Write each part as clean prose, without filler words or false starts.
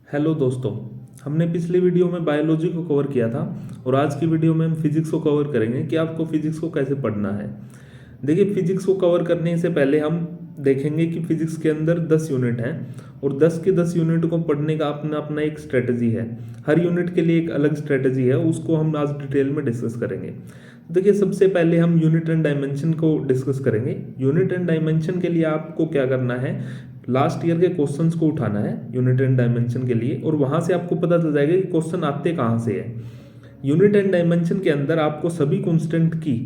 Hello दोस्तों। हमने पिछली वीडियो में बायोलॉजी को कवर किया था और आज की वीडियो में हम फिजिक्स को कवर करेंगे कि आपको फिजिक्स को कैसे पढ़ना है। देखिए, फिजिक्स को कवर करने से पहले हम देखेंगे कि फिजिक्स के अंदर 10 यूनिट हैं और 10 के 10 यूनिट को पढ़ने का अपना अपना एक स्ट्रेटजी है। हर यूनिट के लिए एक अलग स्ट्रेटजी है, उसको हम आज डिटेल में डिस्कस करेंगे। देखिए, सबसे पहले हम यूनिट एंड डायमेंशन को डिस्कस करेंगे। यूनिट एंड डायमेंशन के लिए आपको क्या करना है, लास्ट ईयर के क्वेश्चंस को उठाना है यूनिट एंड डायमेंशन के लिए, और वहां से आपको पता चल जाएगा कि क्वेश्चन आते कहाँ से है। यूनिट एंड डायमेंशन के अंदर आपको सभी कांस्टेंट की,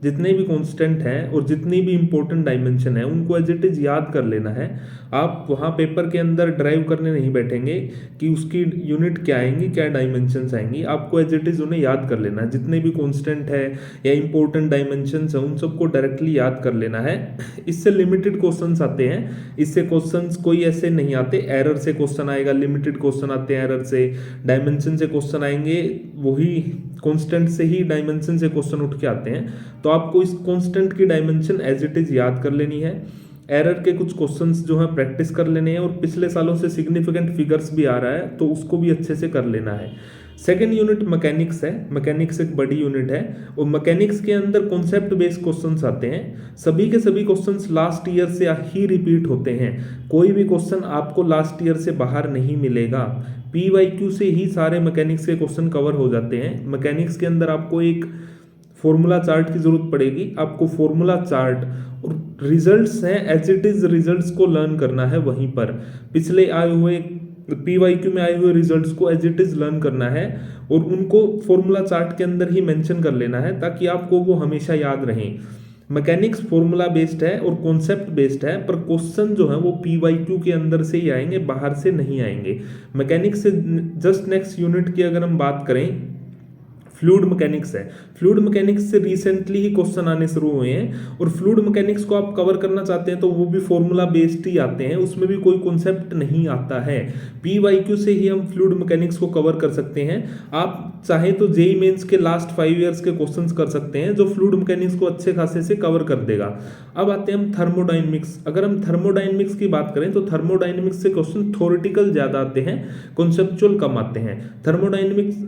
जितने भी कांस्टेंट हैं और जितनी भी इंपॉर्टेंट डायमेंशन है उनको एज इट इज याद कर लेना है। आप वहाँ पेपर के अंदर ड्राइव करने नहीं बैठेंगे कि उसकी यूनिट क्या आएंगी, क्या डायमेंशंस आएंगी। आपको एज इट इज उन्हें याद कर लेना है। जितने भी कांस्टेंट है या इंपॉर्टेंट डायमेंशंस है उन सबको डायरेक्टली याद कर लेना है। इससे लिमिटेड क्वेश्चंस आते हैं, इससे क्वेश्चंस कोई ऐसे नहीं आते। एरर से क्वेश्चन आएगा, लिमिटेड क्वेश्चन आते हैं एरर से, डायमेंशन से क्वेश्चन आएंगे, वही कांस्टेंट से ही डायमेंशन से क्वेश्चन उठ के आते हैं। तो आपको इस कांस्टेंट की डायमेंशन एज इट इज याद कर लेनी है। एरर के कुछ क्वेश्चंस जो है प्रैक्टिस कर लेने हैं, और पिछले सालों से सिग्निफिकेंट फिगर्स भी आ रहा है तो उसको भी अच्छे से कर लेना है। सेकेंड यूनिट मैकेनिक्स है। मैकेनिक्स एक बड़ी यूनिट है और मैकेनिक्स के अंदर कॉन्सेप्ट बेस्ड क्वेश्चंस आते हैं। सभी के सभी क्वेश्चंस लास्ट ईयर से ही रिपीट होते हैं। कोई भी क्वेश्चन आपको लास्ट ईयर से बाहर नहीं मिलेगा। PYQ से ही सारे मैकेनिक्स के क्वेश्चन कवर हो जाते हैं। मैकेनिक्स के अंदर आपको एक फॉर्मूला चार्ट की जरूरत पड़ेगी। आपको फॉर्मूला चार्ट और रिजल्ट्स हैं, एज इट इज रिजल्ट्स को लर्न करना है वहीं पर। पिछले आए हुए PYQ में आए हुए रिजल्ट्स को एज इट इज लर्न करना है और उनको फॉर्मूला चार्ट के अंदर ही मेंशन कर लेना है ताकि आपको वो हमेशा याद रहें। मैकेनिक्स फॉर्मूला बेस्ड है और कॉन्सेप्ट बेस्ड है, पर क्वेश्चन जो है वो PYQ के अंदर से ही आएंगे, बाहर से नहीं आएंगे। मैकेनिक्स से जस्ट नेक्स्ट यूनिट की अगर हम बात करें, फ्लूइड मैकेनिक्स है। फ्लूइड मैकेनिक्स से रिसेंटली ही क्वेश्चन आने शुरू हुए हैं और फ्लूइड मैकेनिक्स को आप कवर करना चाहते हैं तो वो भी फॉर्मूला बेस्ड ही आते हैं, उसमें भी कोई कॉन्सेप्ट नहीं आता है। PYQ से ही हम फ्लूइड मैकेनिक्स को कवर कर सकते हैं। आप चाहे तो जेईई मेंस के लास्ट 5 ईयर्स के क्वेश्चंस कर सकते हैं जो फ्लूइड मैकेनिक्स को अच्छे खासे से कवर कर देगा। अब आते हैं हम थर्मोडायनेमिक्स। अगर हम थर्मोडायनेमिक्स की बात करें तो थर्मोडायनेमिक्स से क्वेश्चन थ्योरेटिकल ज्यादा आते हैं, कॉन्सेप्चुअल कम आते हैं। थर्मोडायनेमिक्स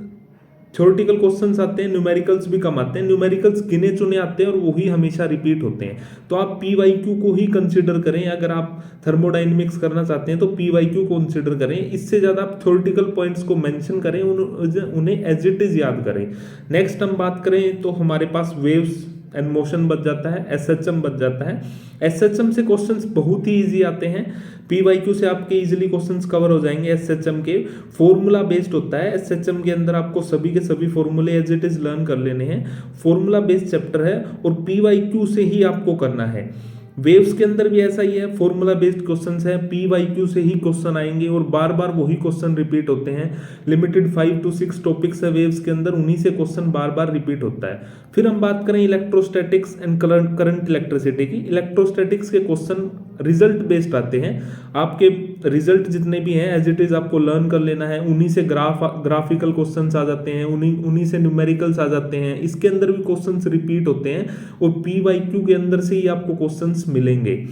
थ्योरेटिकल क्वेश्चंस आते हैं, न्यूमेरिकल्स भी कम आते हैं। न्यूमेरिकल्स गिने चुने आते हैं और वही हमेशा रिपीट होते हैं। तो आप PYQ को ही कंसीडर करें। अगर आप थर्मोडायनेमिक्स करना चाहते हैं तो PYQ को कंसीडर करें। इससे ज़्यादा आप थ्योरेटिकल पॉइंट्स को मेंशन करें, उन्हें एज इट इज याद करें। नेक्स्ट हम बात करें तो हमारे पास वेव्स एंड मोशन बच जाता है, SHM बच जाता है। SHM से क्वेश्चंस बहुत ही इजी आते हैं। PYQ से आपके इजीली क्वेश्चंस कवर हो जाएंगे। SHM के फॉर्मूला बेस्ड होता है। SHM के अंदर आपको सभी के सभी फॉर्मूले एज इट इज लर्न कर लेने हैं। फॉर्मूला बेस्ड चैप्टर है और PYQ से ही आपको करना है। वेव्स के अंदर भी ऐसा ही है, फॉर्मूला बेस्ड क्वेश्चंस है, PYQ से ही क्वेश्चन आएंगे और बार बार वही क्वेश्चन रिपीट होते हैं। लिमिटेड 5 to 6 टॉपिक्स है वेव्स के अंदर, उन्हीं से क्वेश्चन बार बार रिपीट होता है। फिर हम बात करें इलेक्ट्रोस्टैटिक्स एंड करंट इलेक्ट्रिसिटी की। इलेक्ट्रोस्टैटिक्स के क्वेश्चन रिजल्ट बेस्ड आते हैं। आपके रिजल्ट जितने भी हैं एज इट इज आपको लर्न कर लेना है। उन्हीं से ग्राफिकल क्वेश्चंस आ जाते हैं, उन्हीं से न्यूमेरिकल्स आ जाते हैं। इसके अंदर भी क्वेश्चंस रिपीट होते हैं और PYQ के अंदर से ही आपको क्वेश्चंस मिलेंगे।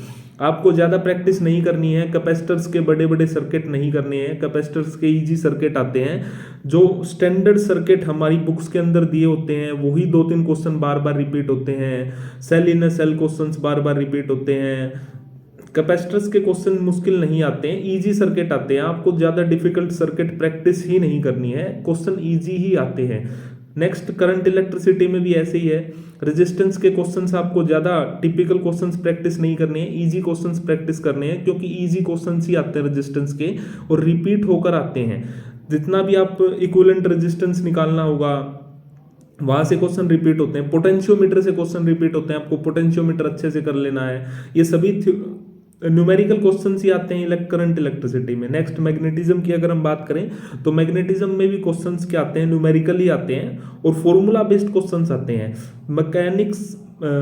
आपको ज्यादा प्रैक्टिस नहीं करनी है, कैपेसिटर्स के बड़े बड़े सर्किट नहीं करने हैं। कैपेसिटर्स के इजी सर्किट आते हैं, जो स्टैंडर्ड सर्किट हमारी बुक्स के अंदर दिए होते हैं वही 2-3 क्वेश्चन बार बार रिपीट होते हैं। सेल इन सेल क्वेश्चंस बार बार रिपीट होते हैं। कैपेसिटर्स के क्वेश्चन मुश्किल नहीं आते हैं, इजी सर्किट आते हैं। आपको ज्यादा डिफिकल्ट सर्किट प्रैक्टिस ही नहीं करनी है, क्वेश्चन इजी ही आते हैं। नेक्स्ट करंट इलेक्ट्रिसिटी में भी ऐसे ही है। रेजिस्टेंस के क्वेश्चंस आपको ज्यादा टिपिकल क्वेश्चंस प्रैक्टिस नहीं करने हैं, इजी क्वेश्चंस प्रैक्टिस करने हैं, क्योंकि इजी क्वेश्चंस ही आते हैं रेजिस्टेंस के और रिपीट होकर आते हैं। जितना भी आप इक्विवेलेंट रेजिस्टेंस निकालना होगा वहां से क्वेश्चन रिपीट होते हैं। पोटेंशियोमीटर से क्वेश्चन रिपीट होते हैं, आपको पोटेंशियोमीटर अच्छे से कर लेना है। ये सभी न्यूमेरिकल क्वेश्चंस ही आते हैं करंट इलेक्ट्रिसिटी में। नेक्स्ट मैग्नेटिज्म की अगर हम बात करें तो मैग्नेटिज्म में भी क्वेश्चंस क्या आते हैं, न्यूमेरिकल ही आते हैं और फॉर्मूला बेस्ड क्वेश्चंस आते हैं।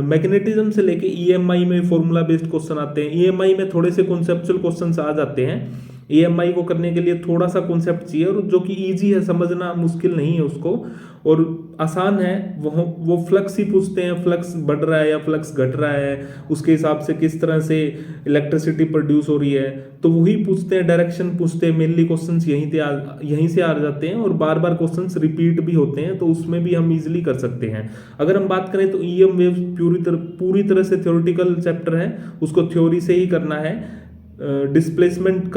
मैग्नेटिज्म से लेके EMI में फॉर्मूला बेस्ड क्वेश्चन आते हैं। EMI में थोड़े से कॉन्सेप्चुअल क्वेश्चंस आ जाते हैं EMI को करने के लिए थोड़ा सा कॉन्सेप्ट चाहिए, और जो कि ईजी है, समझना मुश्किल नहीं है उसको, और आसान है। वो फ्लक्स ही पूछते हैं, फ्लक्स बढ़ रहा है या फ्लक्स घट रहा है, उसके हिसाब से किस तरह से इलेक्ट्रिसिटी प्रोड्यूस हो रही है, तो वही पूछते हैं, डायरेक्शन पूछते हैं। मेनली क्वेश्चंस यहीं से आ जाते हैं, और बार बार क्वेश्चंस रिपीट भी होते हैं, तो उसमें भी हम इजीली कर सकते हैं। अगर हम बात करें तो EM वेव्स पूरी तरह से थ्योरेटिकल चैप्टर है, उसको थ्योरी से ही करना है। डिस्प्लेसमेंट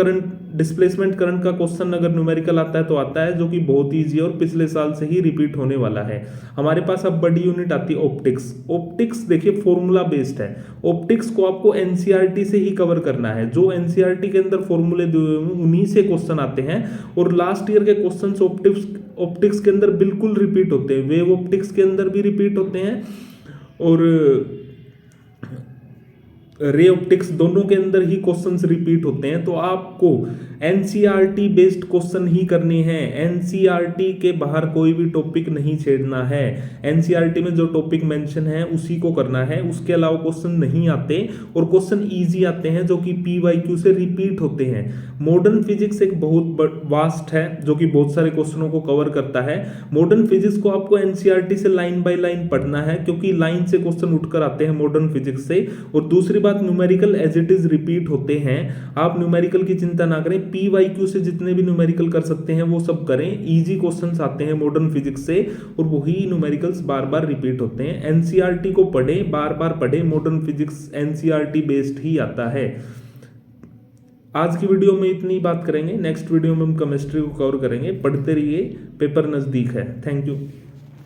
करंट का क्वेश्चन अगर न्यूमेरिकल आता है तो आता है, जो कि बहुत ईजी है और पिछले साल से ही रिपीट होने वाला है। हमारे पास अब बड़ी यूनिट आती है ऑप्टिक्स। ऑप्टिक्स देखिए फॉर्मूला बेस्ड है। ऑप्टिक्स को आपको एनसीईआरटी से ही कवर करना है। जो एनसीईआरटी के अंदर फॉर्मूले दिए हुए हैं उन्हीं से क्वेश्चन आते हैं, और लास्ट ईयर के क्वेश्चन ऑप्टिक्स के अंदर बिल्कुल रिपीट होते हैं। वेव ऑप्टिक्स के अंदर भी रिपीट होते हैं, और रे ऑप्टिक्स दोनों के अंदर ही क्वेश्चंस रिपीट होते हैं। तो आपको एनसीईआरटी बेस्ड क्वेश्चन ही करने हैं। एनसीईआरटी के बाहर कोई भी टॉपिक नहीं छेड़ना है। एनसीईआरटी में जो टॉपिक मेंशन है उसी को करना है, उसके अलावा क्वेश्चन नहीं आते, और क्वेश्चन इजी आते हैं जो कि PYQ से रिपीट होते हैं। मॉडर्न फिजिक्स एक बहुत वास्ट है जो कि बहुत सारे क्वेश्चनों को कवर करता है। मॉडर्न फिजिक्स को आपको एनसीईआरटी से लाइन बाय लाइन पढ़ना है, क्योंकि लाइन से क्वेश्चन उठकर आते हैं मॉडर्न फिजिक्स से। और दूसरी बात, numerical as it is repeat होते हैं। आप न्यूमेरिकल की चिंता ना करें, PYQ से जितने भी न्यूमेरिकल कर सकते हैं वो सब करें। इजी क्वेश्चंस आते हैं मॉडर्न फिजिक्स से, और वही न्यूमेरिकल्स बार बार रिपीट होते हैं। एनसीईआरटी को पढ़ें, बार बार पढ़ें। मॉडर्न फिजिक्स एनसीईआरटी बेस्ड ही आता है। आज की वीडियो में इतनी बात करेंगे। नेक्स्ट वीडियो में हम केमिस्ट्री को कवर करेंगे। पढ़ते रहिए, पेपर नज़दीक है। Thank you.